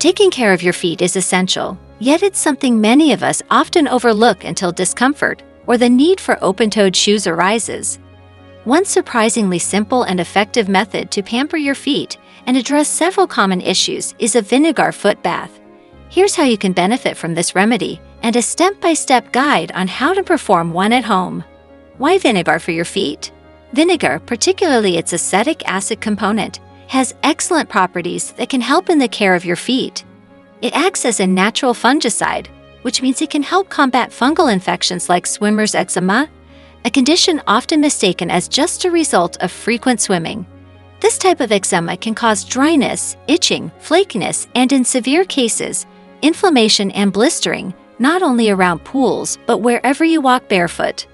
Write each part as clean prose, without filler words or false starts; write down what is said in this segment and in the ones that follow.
Taking care of your feet is essential, yet it's something many of us often overlook until discomfort or the need for open-toed shoes arises. One surprisingly simple and effective method to pamper your feet and address several common issues is a vinegar foot bath. Here's how you can benefit from this remedy and a step-by-step guide on how to perform one at home. Why vinegar for your feet? Vinegar, particularly its acetic acid component, has excellent properties that can help in the care of your feet. It acts as a natural fungicide, which means it can help combat fungal infections like swimmer's eczema, a condition often mistaken as just a result of frequent swimming. This type of eczema can cause dryness, itching, flakiness, and in severe cases, inflammation and blistering, not only around pools but wherever you walk barefoot.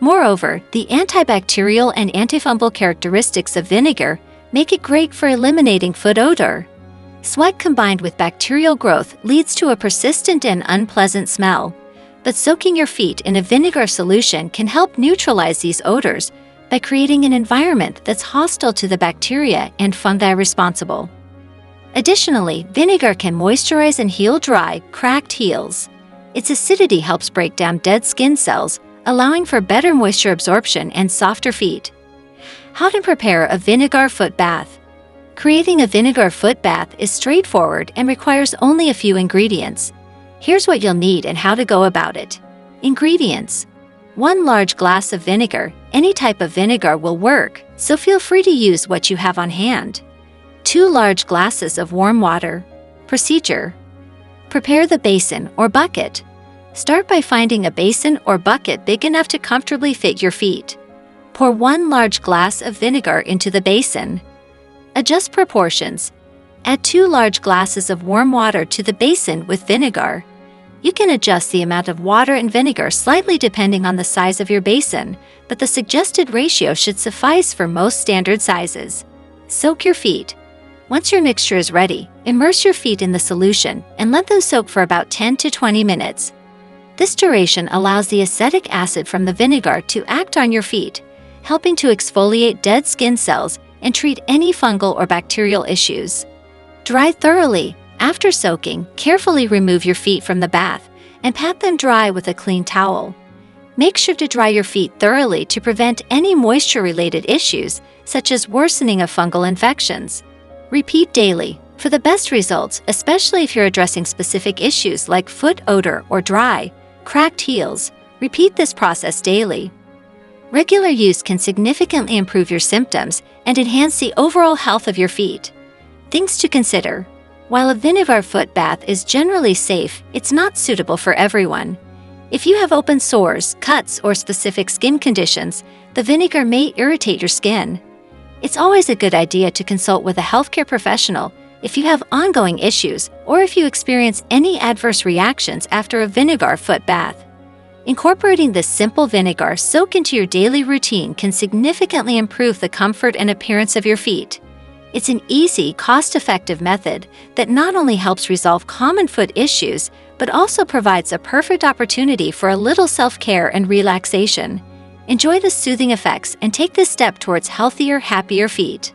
Moreover, the antibacterial and antifungal characteristics of vinegar make it great for eliminating foot odor. Sweat combined with bacterial growth leads to a persistent and unpleasant smell, but soaking your feet in a vinegar solution can help neutralize these odors by creating an environment that's hostile to the bacteria and fungi responsible. Additionally, vinegar can moisturize and heal dry, cracked heels. Its acidity helps break down dead skin cells, allowing for better moisture absorption and softer feet. How to prepare a vinegar foot bath. Creating a vinegar foot bath is straightforward and requires only a few ingredients. Here's what you'll need and how to go about it. Ingredients: 1 large glass of vinegar. Any type of vinegar will work, so feel free to use what you have on hand. 2 large glasses of warm water. Procedure: prepare the basin or bucket. Start by finding a basin or bucket big enough to comfortably fit your feet. Pour 1 large glass of vinegar into the basin. Adjust proportions. Add 2 large glasses of warm water to the basin with vinegar. You can adjust the amount of water and vinegar slightly depending on the size of your basin, but the suggested ratio should suffice for most standard sizes. Soak your feet. Once your mixture is ready, immerse your feet in the solution and let them soak for about 10 to 20 minutes. This duration allows the acetic acid from the vinegar to act on your feet, helping to exfoliate dead skin cells and treat any fungal or bacterial issues. Dry thoroughly. After soaking, carefully remove your feet from the bath and pat them dry with a clean towel. Make sure to dry your feet thoroughly to prevent any moisture-related issues, such as worsening of fungal infections. Repeat daily. For the best results, especially if you're addressing specific issues like foot odor or dry, cracked heels, repeat this process daily. Regular use can significantly improve your symptoms and enhance the overall health of your feet. Things to consider. While a vinegar foot bath is generally safe, it's not suitable for everyone. If you have open sores, cuts, or specific skin conditions, the vinegar may irritate your skin. It's always a good idea to consult with a healthcare professional if you have ongoing issues or if you experience any adverse reactions after a vinegar foot bath. Incorporating this simple vinegar soak into your daily routine can significantly improve the comfort and appearance of your feet. It's an easy, cost-effective method that not only helps resolve common foot issues, but also provides a perfect opportunity for a little self-care and relaxation. Enjoy the soothing effects and take this step towards healthier, happier feet.